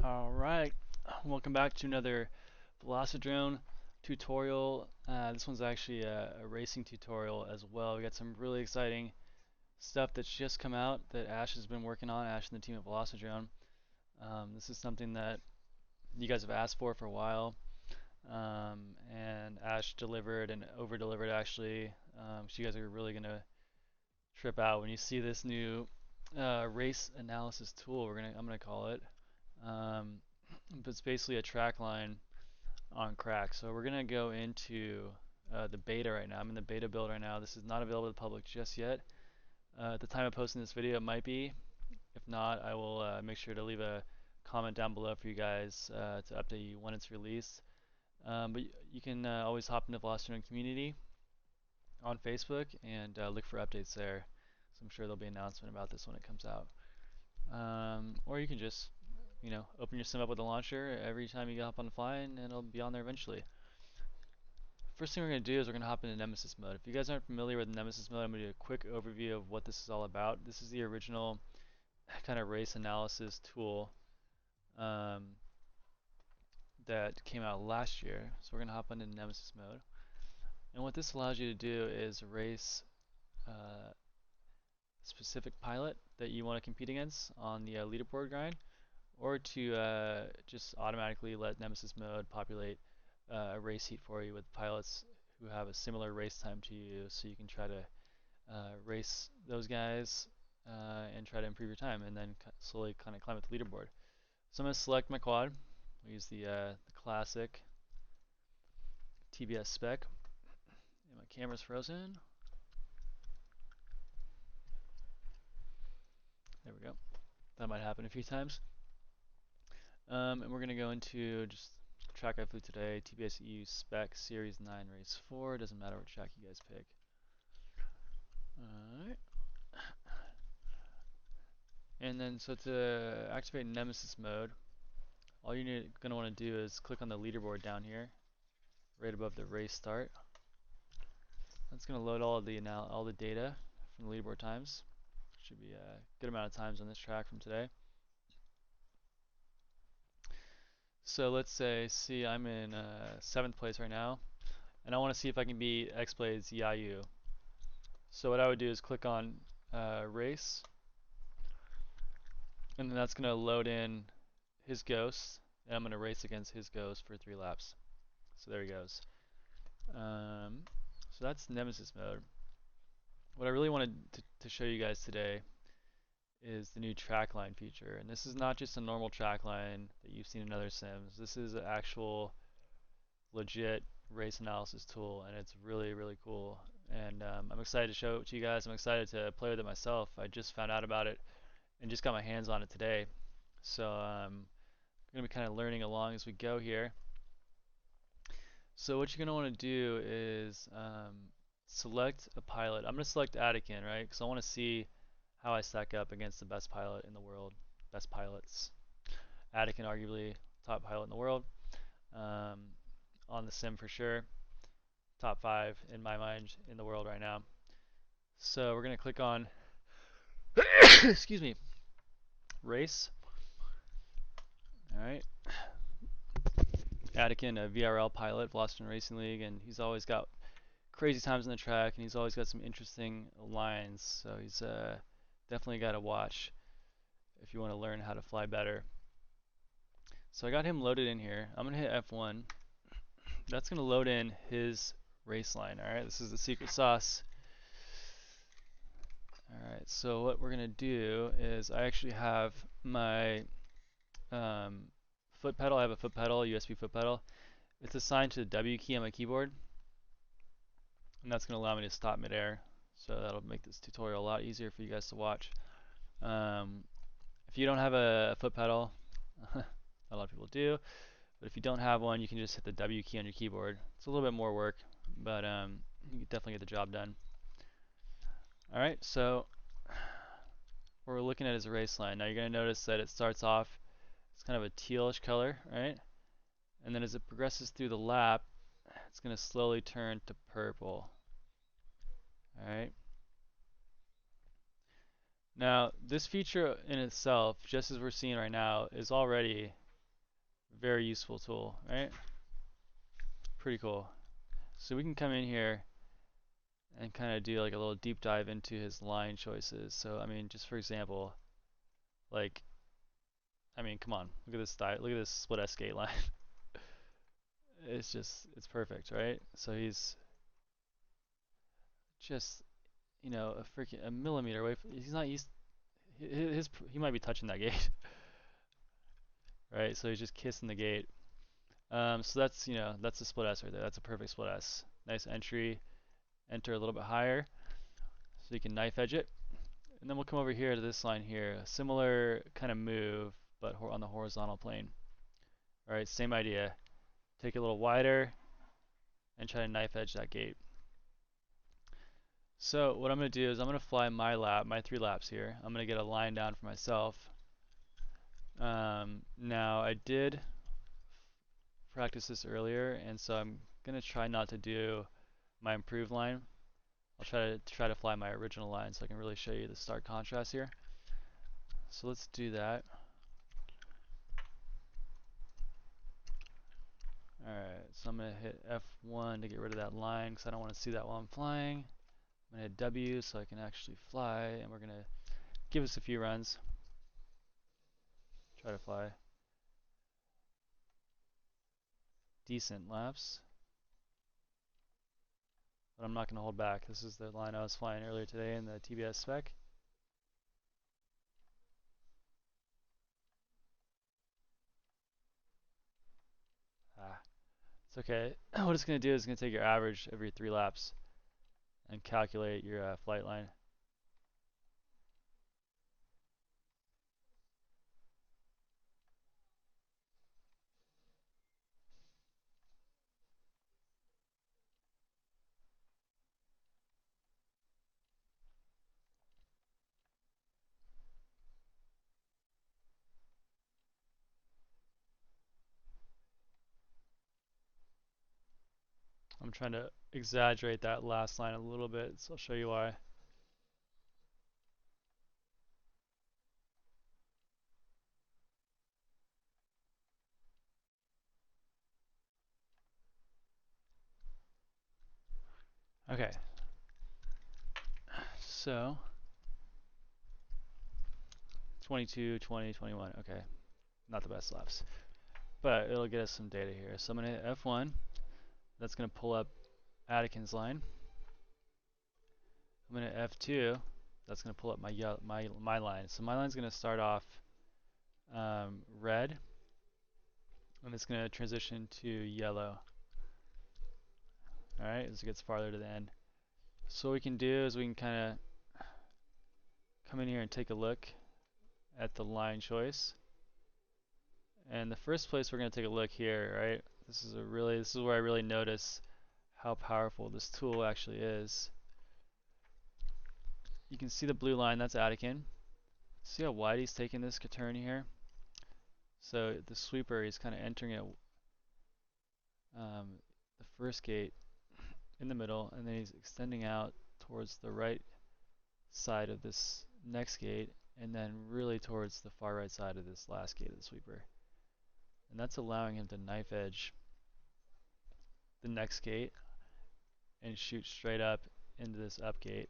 Alright, welcome back to another Velocidrone tutorial. This one's actually a racing tutorial as well. We got some really exciting stuff that's just come out that Ash has been working on, Ash and the team at Velocidrone. This is something that you guys have asked for a while, and Ash delivered and over-delivered actually. So you guys are really going to trip out when you see this new race analysis tool, I'm gonna call it. Um, but it's basically a track line on crack. So we're gonna go into the beta right now. I'm in the beta build right now. This is not available to the public just yet. At the time of posting this video, it might be. If not, I will make sure to leave a comment down below for you guys to update you when it's released. But you can always hop into the Velocidrone community on Facebook and look for updates there. So I'm sure there'll be an announcement about this when it comes out. Or you can just, open your sim up with the launcher every time you hop on the fly, and it'll be on there eventually. First thing we're going to do is we're going to hop into nemesis mode. If you guys aren't familiar with nemesis mode, I'm going to do a quick overview of what this is all about. This is the original kind of race analysis tool um, that came out last year. So we're going to hop into nemesis mode. And what this allows you to do is race a specific pilot that you want to compete against on the leaderboard grind, or to just automatically let nemesis mode populate a race heat for you with pilots who have a similar race time to you, so you can try to race those guys and try to improve your time, and then slowly kind of climb up the leaderboard. So I'm going to select my quad. We'll use the classic TBS spec. And my camera's frozen. There we go. That might happen a few times. And we're going to go into just track I flew today, TBS EU spec series 9 race 4. Doesn't matter what track you guys pick. Alright. And then so to activate nemesis mode, all you're going to want to do is click on the leaderboard down here, right above the race start. That's going to load all the data from the leaderboard times. Should be a good amount of times on this track from today. So let's say, I'm in 7th place right now, and I want to see if I can beat X-Blade's Yayu. So what I would do is click on race, and then that's going to load in his ghost, and I'm going to race against his ghost for 3 laps. So there he goes. So that's nemesis mode. What I really wanted to show you guys today is the new track line feature. And this is not just a normal track line that you've seen in other sims. This is an actual legit race analysis tool, and it's really, really cool. And I'm excited to show it to you guys. I'm excited to play with it myself. I just found out about it and just got my hands on it today. So I'm going to be kind of learning along as we go here. So what you're going to want to do is select a pilot. I'm going to select Anakin, right? Because I want to see how I stack up against the best pilot in the world. Best pilots. Anakin, arguably top pilot in the world. On the sim for sure. Top 5 in my mind in the world right now. So we're going to click on excuse me, race. Alright. Anakin, a VRL pilot, Velocidrone Racing League, and he's always got crazy times on the track, and he's always got some interesting lines. So he's definitely got to watch if you want to learn how to fly better. So I got him loaded in here. I'm going to hit F1. That's going to load in his race line. Alright, this is the secret sauce. Alright, so what we're going to do is I actually have my foot pedal. I have a foot pedal, USB foot pedal. It's assigned to the W key on my keyboard, and that's going to allow me to stop midair. So that'll make this tutorial a lot easier for you guys to watch. If you don't have a foot pedal, a lot of people do, but if you don't have one, you can just hit the W key on your keyboard. It's a little bit more work, but you can definitely get the job done. Alright, so we're looking at his race line. Now you're going to notice that it starts off, it's kind of a tealish color, right? And then as it progresses through the lap, it's going to slowly turn to purple. Alright. Now, this feature in itself, just as we're seeing right now, is already Very useful tool, right? Pretty cool. So we can come in here and kind of do like a little deep dive into his line choices. So I mean, just for example, like I mean, come on, look at this look at this split S gate line. It's perfect, right? So he's just a freaking a millimeter away. He's not used. He might be touching that gate, right? So he's just kissing the gate. So that's a split S right there. That's a perfect split S. Nice entry. Enter a little bit higher, so you can knife edge it. And then we'll come over here to this line here. A similar kind of move, but on the horizontal plane. All right, same idea. Take it a little wider and try to knife edge that gate. So what I'm going to do is I'm going to fly my 3 laps here. I'm going to get a line down for myself. Now I did practice this earlier, and so I'm going to try not to do my improved line. I'll try to fly my original line so I can really show you the stark contrast here. So let's do that. Alright, so I'm going to hit F1 to get rid of that line because I don't want to see that while I'm flying. I'm going to hit W so I can actually fly, and we're going to give us a few runs. Try to fly decent laps. But I'm not going to hold back. This is the line I was flying earlier today in the TBS spec. It's okay. What it's going to do is going to take your average every 3 laps and calculate your flight line. I'm trying to exaggerate that last line a little bit, so I'll show you why. Okay, so 22, 20, 21. Okay, not the best laps, but it'll get us some data here. So I'm going to hit F1. That's going to pull up Atkins's line. I'm going to F2. That's going to pull up my line. So my line's going to start off red, and it's going to transition to yellow. All right, as it gets farther to the end. So what we can do is we can kind of come in here and take a look at the line choice. And the first place we're going to take a look here, right? This is where I really notice how powerful this tool actually is. You can see the blue line, that's Atkin. See how wide he's taking this turn here? So the sweeper, he's kind of entering it the first gate in the middle, and then he's extending out towards the right side of this next gate, and then really towards the far right side of this last gate of the sweeper. And that's allowing him to knife edge the next gate and shoot straight up into this up gate.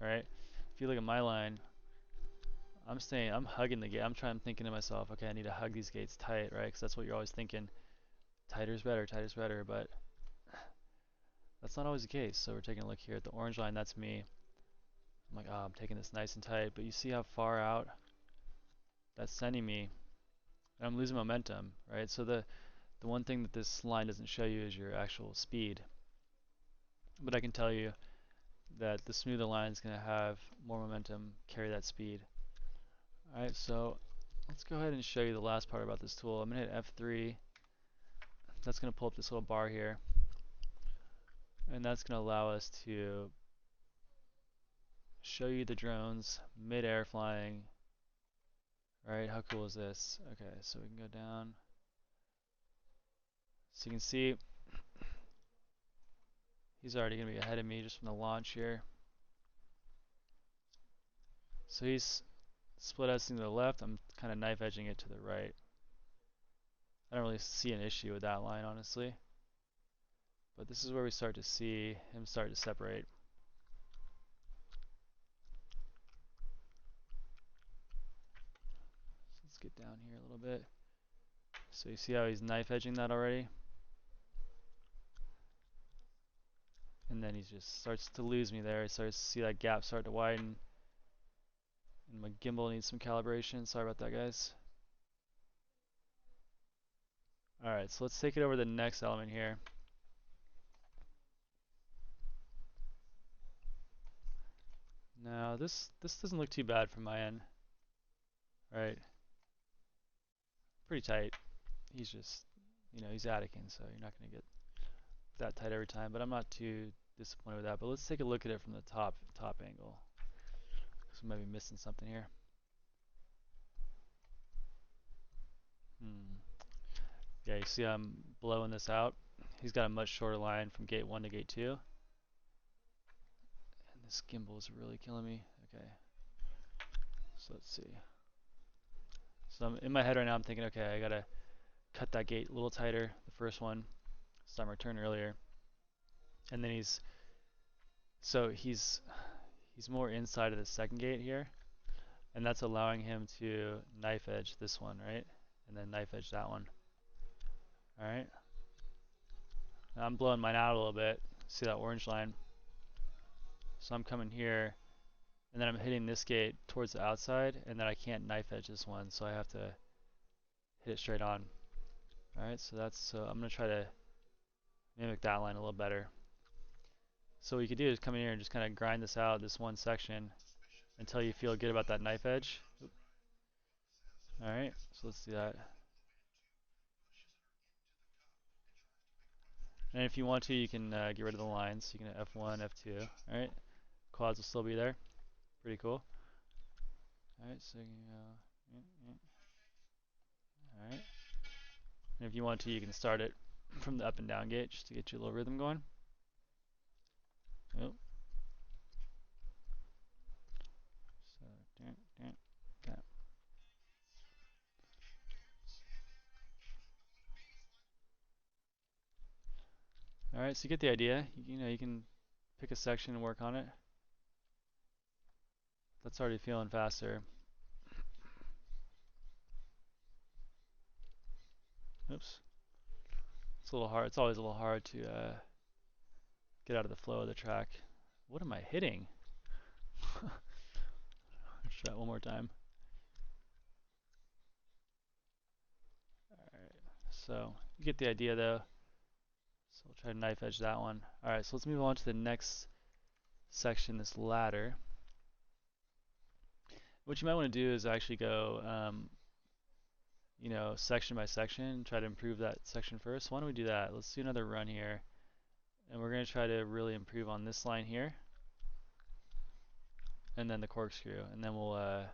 Alright? If you look at my line, I'm hugging the gate. I'm thinking to myself, okay, I need to hug these gates tight, right? Because that's what you're always thinking. Tighter's better, but that's not always the case. So we're taking a look here at the orange line, that's me. I'm like, oh, I'm taking this nice and tight, but you see how far out that's sending me, and I'm losing momentum, right? So the one thing that this line doesn't show you is your actual speed. But I can tell you that the smoother line is going to have more momentum, carry that speed. Alright, so let's go ahead and show you the last part about this tool. I'm going to hit F3. That's going to pull up this little bar here. And that's going to allow us to show you the drones mid-air flying. Right, how cool is this? Okay, so we can go down. So you can see he's already going to be ahead of me just from the launch here. So he's split S to the left. I'm kind of knife edging it to the right. I don't really see an issue with that line, honestly. But this is where we start to see him start to separate. So let's get down here a little bit. So you see how he's knife edging that already? And then he just starts to lose me there. He starts to see that gap start to widen. And my gimbal needs some calibration. Sorry about that, guys. Alright, so let's take it over the next element here. Now this doesn't look too bad from my end. Right? Pretty tight. He's just, you know, he's Attican, so you're not going to get that tight every time, but I'm not too disappointed with that. But let's take a look at it from the top angle, because we might be missing something here. Yeah, you see I'm blowing this out. He's got a much shorter line from gate 1 to gate 2. And this gimbal is really killing me. Okay. So let's see. So I'm in my head right now, I'm thinking, okay, I gotta cut that gate a little tighter, the first one, start my turn earlier. And then he's more inside of the second gate here, and that's allowing him to knife edge this one, right? And then knife edge that one. Alright. Now I'm blowing mine out a little bit. See that orange line? So I'm coming here, and then I'm hitting this gate towards the outside, and then I can't knife edge this one, so I have to hit it straight on. Alright, so I'm going to try to mimic that line a little better. So what you could do is come in here and just kind of grind this out, this one section, until you feel good about that knife edge. Alright, so let's do that. And if you want to, you can get rid of the lines. You can F1, F2. Alright, quads will still be there. Pretty cool. Alright, so alright. And if you want to, you can start it from the up and down gate just to get you a little rhythm going. Oh. So, okay. Alright, so you get the idea. You know, you can pick a section and work on it. That's already feeling faster. Oops. It's a little hard. It's always a little hard to get out of the flow of the track. What am I hitting? Let's try it one more time. Alright, so you get the idea though. So we'll try to knife edge that one. Alright, so let's move on to the next section, this ladder. What you might want to do is actually go, you know, section by section, try to improve that section first. Why don't we do that? Let's do another run here. And we're going to try to really improve on this line here. And then the corkscrew. And then we'll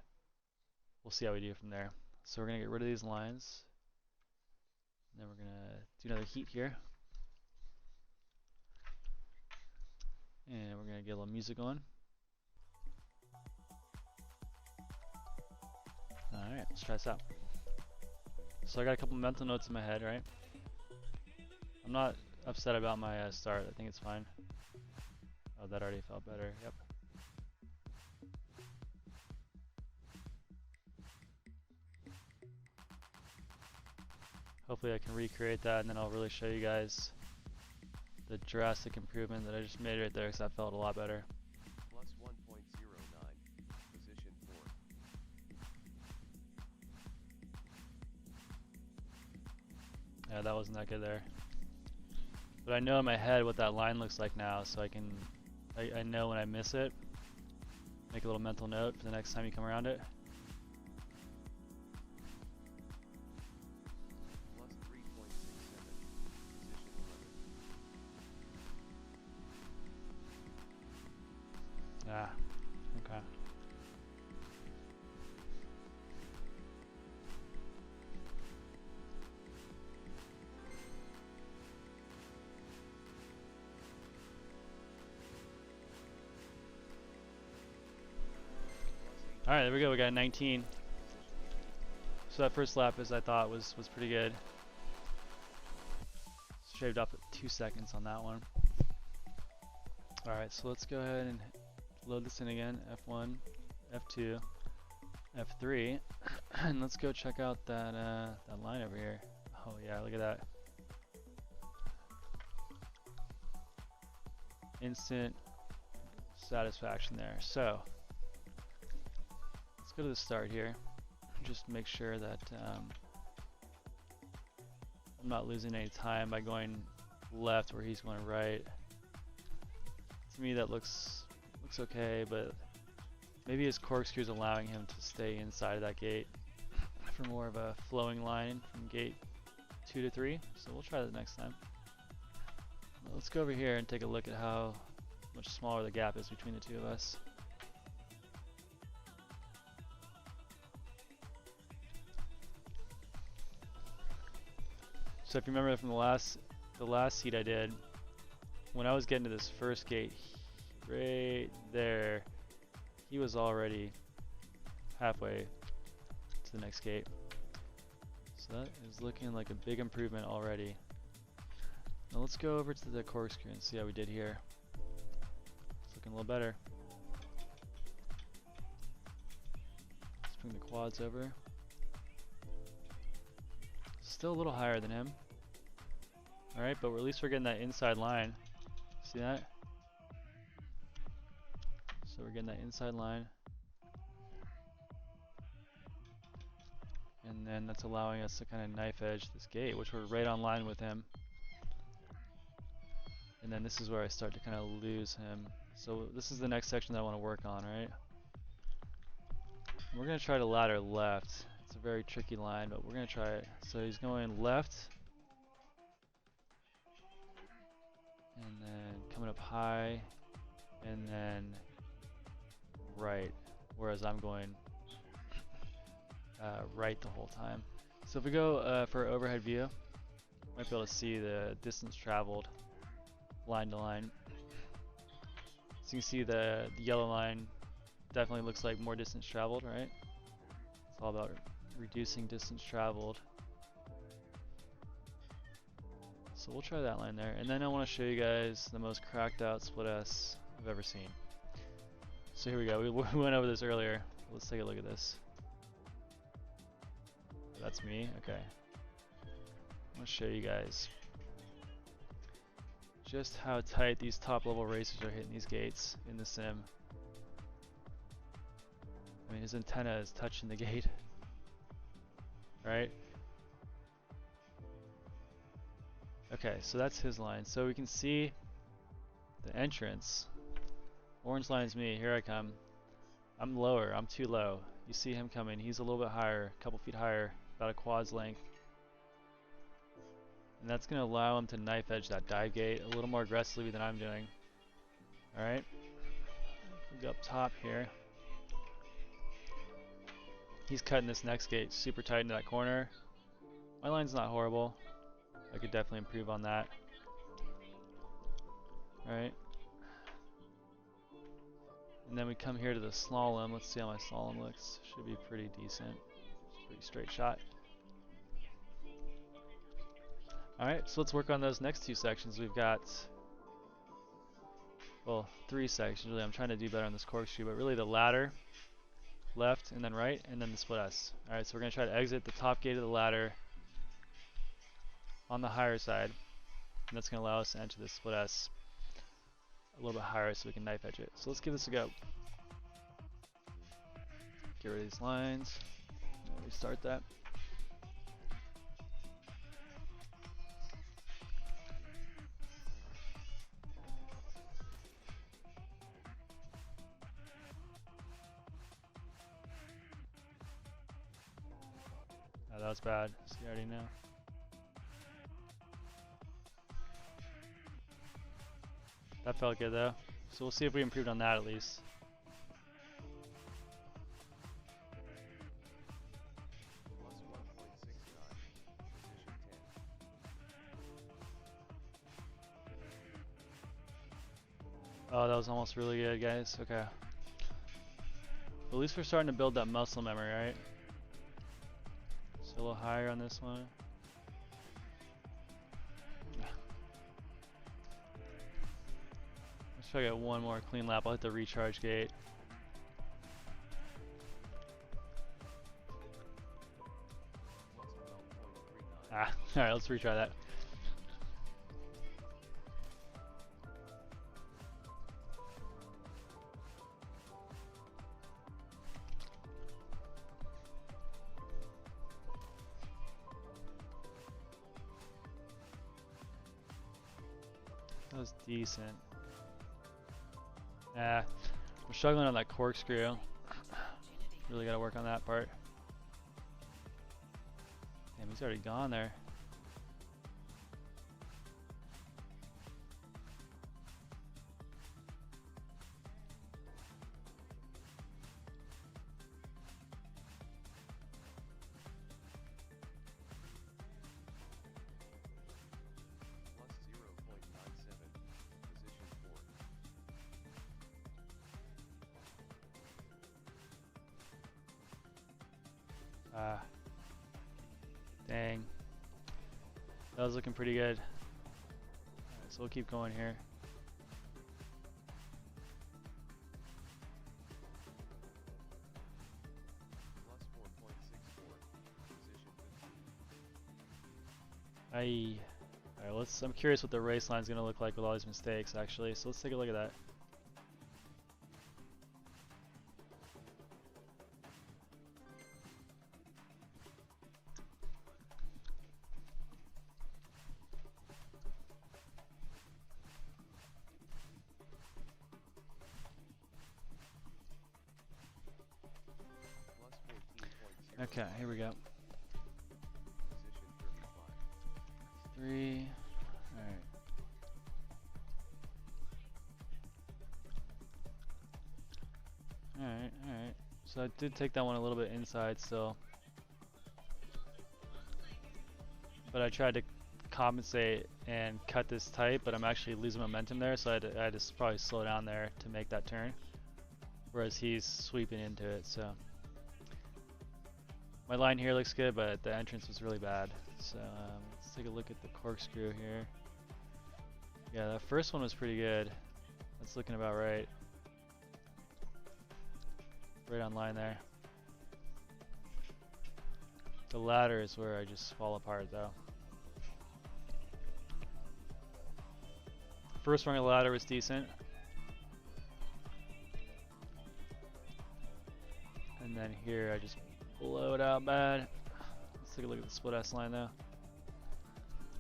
see how we do from there. So we're going to get rid of these lines. And then we're going to do another heat here. And we're going to get a little music going. Alright, let's try this out. So I got a couple mental notes in my head, right? I'm not upset about my start. I think it's fine. Oh, that already felt better. Yep. Hopefully I can recreate that, and then I'll really show you guys the drastic improvement that I just made right there, because that felt a lot better. Plus 1.09, position 4. Yeah, that wasn't that good there. But I know in my head what that line looks like now, so I know when I miss it, make a little mental note for the next time you come around it. Plus 3.67, position 11. Ah, okay. Alright, there we go, we got 19. So that first lap, as I thought, was pretty good. Shaved up 2 seconds on that one. Alright, so let's go ahead and load this in again. F1, F2, F3, and let's go check out that that line over here. Oh yeah, look at that. Instant satisfaction there. So let's go to the start here. Just make sure that I'm not losing any time by going left where he's going right. To me that looks okay, but maybe his corkscrew is allowing him to stay inside of that gate for more of a flowing line from gate 2 to 3. So we'll try that next time. Let's go over here and take a look at how much smaller the gap is between the two of us. So if you remember from the last heat I did, when I was getting to this first gate right there, he was already halfway to the next gate. So that is looking like a big improvement already. Now let's go over to the corkscrew and see how we did here. It's looking a little better. Let's bring the quads over. Still a little higher than him. Alright, but at least we're getting that inside line. See that? So we're getting that inside line. And then that's allowing us to kind of knife edge this gate, which we're right on line with him. And then this is where I start to kind of lose him. So this is the next section that I want to work on, right? We're going to try to ladder left. It's a very tricky line, but we're going to try it. So he's going left. And then coming up high. And then right. Whereas I'm going right the whole time. So if we go for overhead view, might be able to see the distance traveled line to line. So you can see the yellow line definitely looks like more distance traveled, right? It's all about reducing distance traveled. So we'll try that line there. And then I want to show you guys the most cracked out split S I've ever seen. So here we go. We went over this earlier. Let's take a look at this. That's me. Okay. I'm going to show you guys just how tight these top level racers are hitting these gates in the sim. I mean, his antenna is touching the gate, right? Okay, so that's his line. So we can see the entrance. Orange line's me. Here I come. I'm lower. I'm too low. You see him coming. He's a little bit higher, a couple feet higher, about a quad's length. And that's going to allow him to knife edge that dive gate a little more aggressively than I'm doing. Alright. We go up top here. He's cutting this next gate super tight into that corner. My line's not horrible. I could definitely improve on that. Alright. And then we come here to the slalom. Let's see how my slalom looks. Should be pretty decent. Pretty straight shot. Alright, so let's work on those next two sections. We've got, well, 3 sections really. I'm trying to do better on this corkscrew, but really the ladder, left and then right, and then the split S. Alright, so we're going to try to exit the top gate of the ladder on the higher side, and that's going to allow us to enter the split S a little bit higher so we can knife edge it. So let's give this a go. Get rid of these lines. Restart that. Oh, that was bad. So you already know. That felt good though. So we'll see if we improved on that at least. Plus 1.69. Position 10. Oh, that was almost really good, guys. Okay. At least we're starting to build that muscle memory, right? So a little higher on this one. try to get one more clean lap. I'll hit the recharge gate. Ah, alright, let's retry that. That was decent. Ah, I'm struggling on that corkscrew. Really gotta work on that part. Damn, he's already gone there. Ah, dang. That was looking pretty good. Alright, so we'll keep going here. Aye. Alright, I'm curious what the race line's gonna look like with all these mistakes actually, so let's take a look at that. Okay, here we go. 3. Alright. Alright. So I did take that one a little bit inside still. But I tried to compensate and cut this tight, but I'm actually losing momentum there, so I had to probably slow down there to make that turn. Whereas he's sweeping into it, so. My line here looks good, but the entrance was really bad. So let's take a look at the corkscrew here. Yeah, that first one was pretty good. That's looking about right. Right on line there. The ladder is where I just fall apart though. First rung of the ladder was decent. And then here I just blow it out bad. Let's take a look at the split S line though.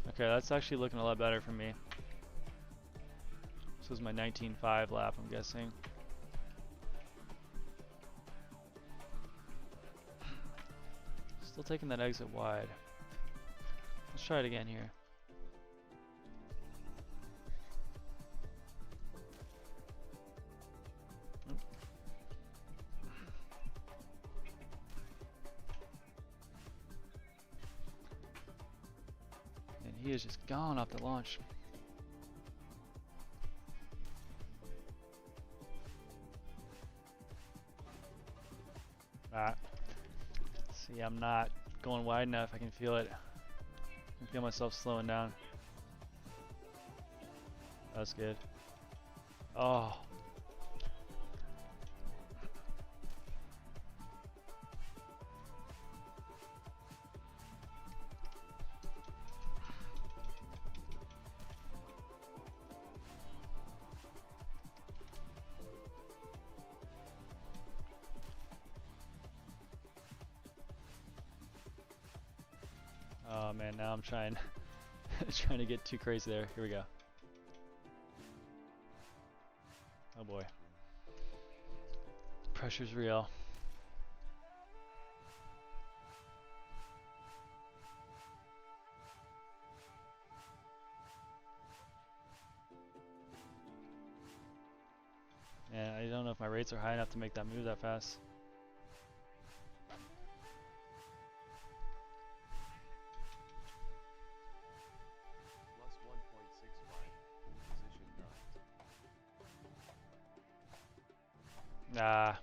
Okay, that's actually looking a lot better for me. This was my 19.5 lap, I'm guessing. Still taking that exit wide. Let's try it again here. And he is just gone off the launch. Ah. See, I'm not going wide enough. I can feel it. I can feel myself slowing down. That's good. Oh. Oh man, now I'm trying trying to get too crazy there. Here we go. Oh boy. Pressure's real. Yeah, I don't know if my rates are high enough to make that move that fast. Ah.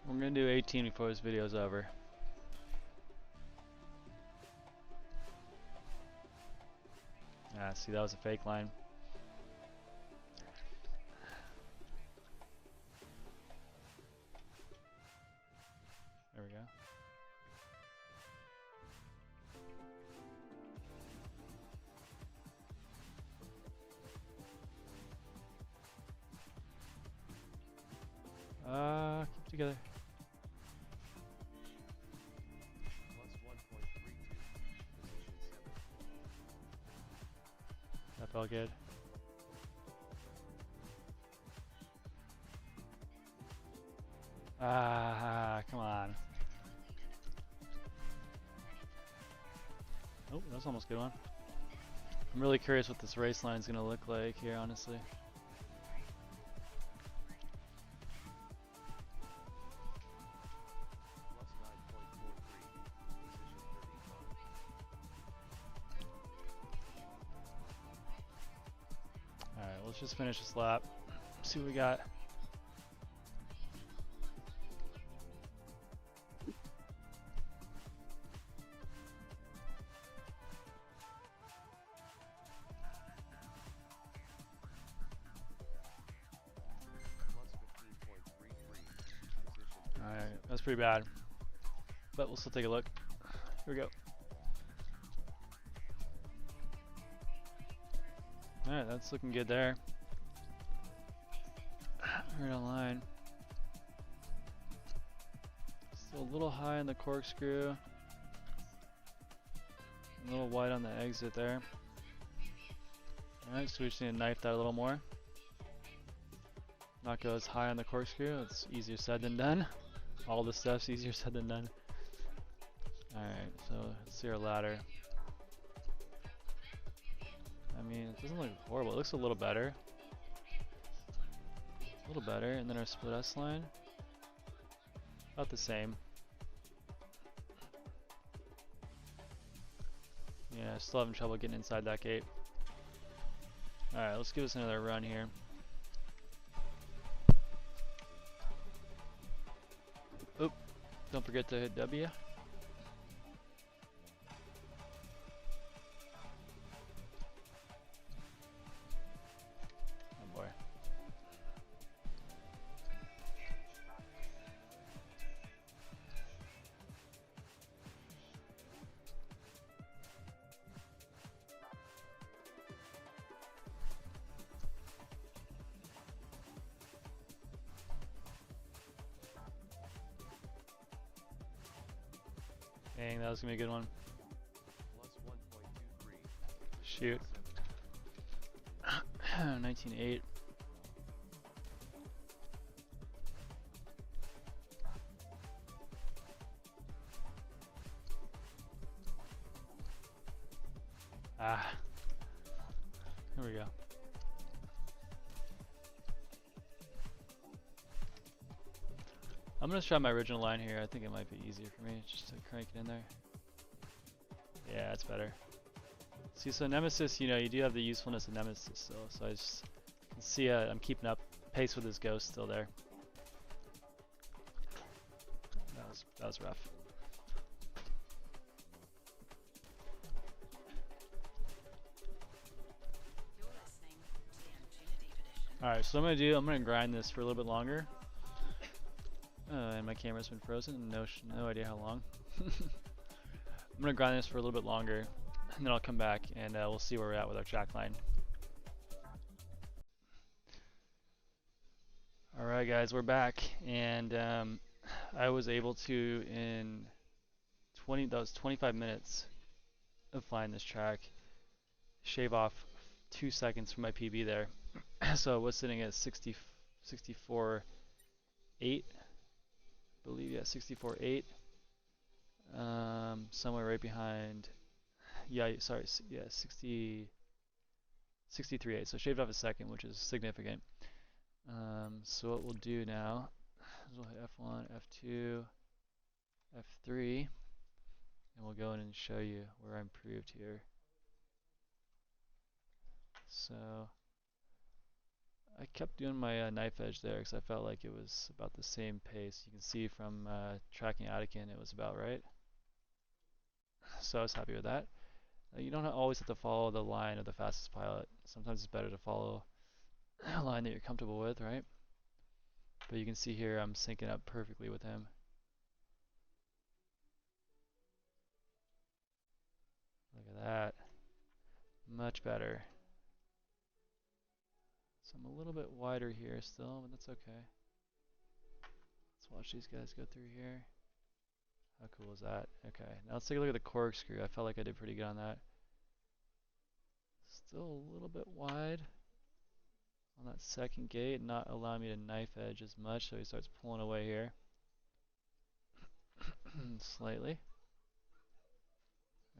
We're gonna do 18 before this video's over. See, that was a fake line. There we go. Keep together. Plus 1.32. Position 7. That felt good. Come on. Oh, that's almost a good one. I'm really curious what this race line is going to look like here, honestly. Plus 9.43. Position 35. Alright, let's just finish this lap. See what we got. Plus 15.33. Position 37. Alright, that's pretty bad. But we'll still take a look. Here we go. Alright, that's looking good there. Right on line. Still a little high on the corkscrew. A little wide on the exit there. Alright, so we just need to knife that a little more. Not go as high on the corkscrew. It's easier said than done. All this stuff's easier said than done. Alright, so let's see our ladder. I mean, it doesn't look horrible. It looks a little better. A little better. And then our split S line. About the same. Yeah, still having trouble getting inside that gate. Alright, let's give us another run here. Oop, don't forget to hit W. Oh boy. Dang, that was gonna be a good one. Plus 1.23. Shoot. 19.8. There we go. I'm gonna try my original line here. I think it might be easier for me just to crank it in there. Yeah, it's better. See, so nemesis, you know, you do have the usefulness of nemesis still. So I just can see I'm keeping up pace with this ghost still there. That was rough. Alright, so what I'm gonna grind this for a little bit longer. And my camera's been frozen. No idea how long. I'm gonna grind this for a little bit longer, and then I'll come back and we'll see where we're at with our track line. Alright guys, we're back, and I was able to, in 25 minutes of flying this track, shave off 2 seconds from my PB there. So it was sitting at 64.8, I believe, yeah, 64.8. Somewhere right behind, yeah, sorry, yeah, 63.8. So shaved off a second, which is significant. So what we'll do now is we'll hit F1, F2, F3, and we'll go in and show you where I improved here. So I kept doing my knife edge there because I felt like it was about the same pace. You can see from tracking Atikin it was about right. So I was happy with that. You don't always have to follow the line of the fastest pilot. Sometimes it's better to follow a line that you're comfortable with, right? But you can see here I'm syncing up perfectly with him. Look at that. Much better. So I'm a little bit wider here still, but that's okay. Let's watch these guys go through here. How cool is that? Okay, now let's take a look at the corkscrew. I felt like I did pretty good on that. Still a little bit wide on that second gate, not allowing me to knife edge as much, so he starts pulling away here. Slightly.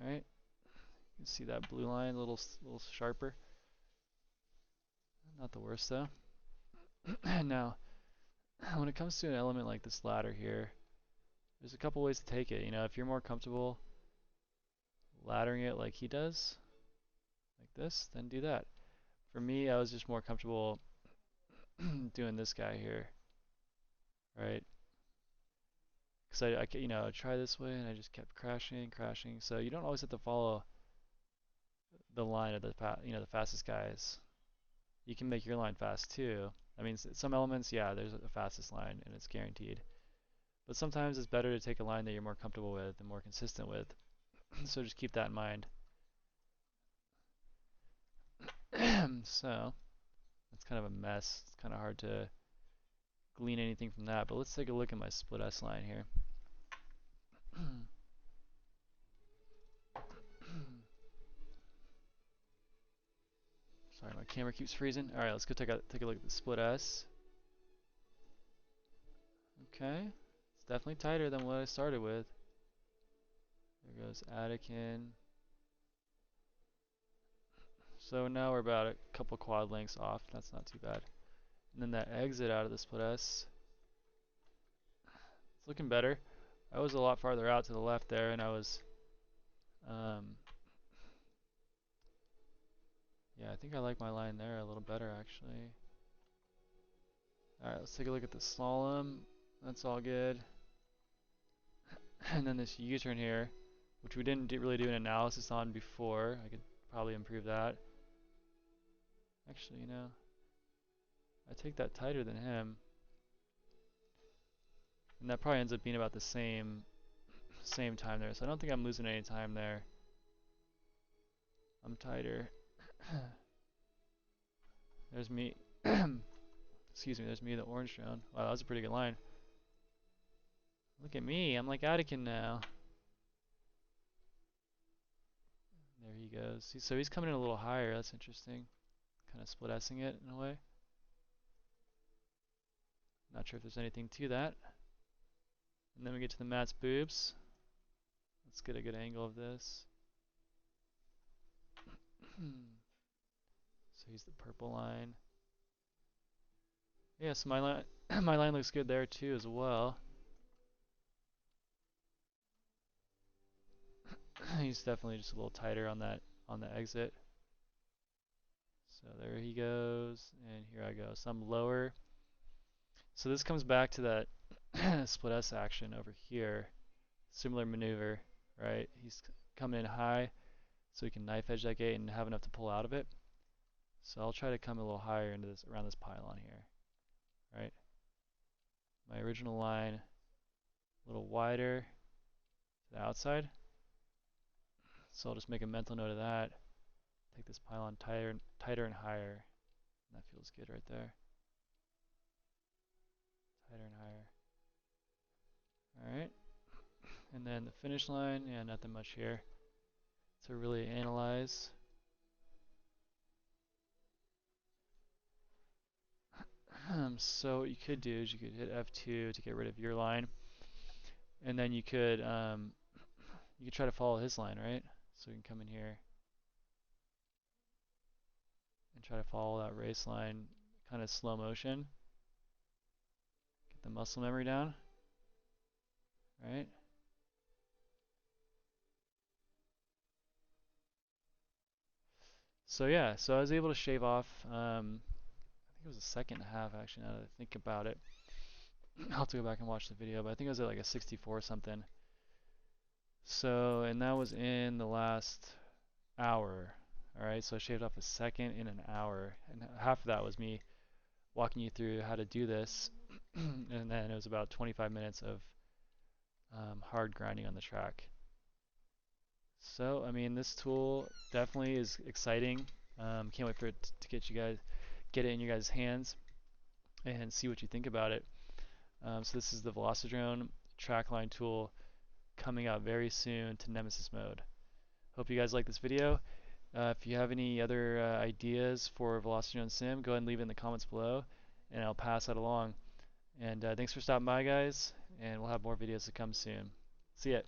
Alright, you can see that blue line a little sharper. Not the worst though. Now, when it comes to an element like this ladder here, there's a couple ways to take it. You know, if you're more comfortable laddering it like he does, like this, then do that. For me, I was just more comfortable doing this guy here, right? Because you know, try this way and I just kept crashing, crashing. So you don't always have to follow the line of the fastest guys. You can make your line fast too. I mean, some elements, yeah, there's a fastest line and it's guaranteed. But sometimes it's better to take a line that you're more comfortable with and more consistent with. So just keep that in mind. So that's kind of a mess. It's kind of hard to glean anything from that. But let's take a look at my split S line here. Sorry, my camera keeps freezing. All right, let's go take a look at the split S. Okay, it's definitely tighter than what I started with. There goes Attican. So now we're about a couple quad lengths off. That's not too bad. And then that exit out of the split S. It's looking better. I was a lot farther out to the left there, and I was, um, yeah, I think I like my line there a little better actually. All right, let's take a look at the slalom. That's all good. And then this U-turn here, which we didn't really do an analysis on before. I could probably improve that. Actually, you know, I take that tighter than him, and that probably ends up being about the same time there. So I don't think I'm losing any time there. I'm tighter. There's me. Excuse me. There's me, the orange drone. Wow, that was a pretty good line. Look at me. I'm like Attican now. There he goes. So he's coming in a little higher. That's interesting. Kind of split S-ing it in a way. Not sure if there's anything to that. And then we get to the Matt's boobs. Let's get a good angle of this. So he's the purple line. Yeah, so my line my line looks good there too as well. He's definitely just a little tighter on the exit. So there he goes, and here I go. So I'm lower. So this comes back to that split S action over here. Similar maneuver, right? He's coming in high, so he can knife edge that gate and have enough to pull out of it. So I'll try to come a little higher into this around this pylon here, right? My original line a little wider to the outside. So I'll just make a mental note of that. Take this pylon tighter and higher. And that feels good right there. Tighter and higher. Alright. And then the finish line, yeah, nothing much here to really analyze. So what you could do is you could hit F2 to get rid of your line. And then you could try to follow his line, right? So you can come in here and try to follow that race line kind of slow motion. Get the muscle memory down, right? So yeah, so I was able to shave off, I think it was a second and a half actually now that I think about it. I'll have to go back and watch the video, but I think it was at like a 64 something. So, and that was in the last hour. All right, so I shaved off a second in an hour, and half of that was me walking you through how to do this, and then it was about 25 minutes of hard grinding on the track. So, I mean, this tool definitely is exciting. Can't wait for it to get it in your guys' hands and see what you think about it. So this is the Velocidrone trackline tool coming out very soon to Nemesis mode. Hope you guys like this video. If you have any other ideas for Velocidrone Sim, go ahead and leave it in the comments below, and I'll pass that along. And thanks for stopping by, guys, and we'll have more videos to come soon. See ya.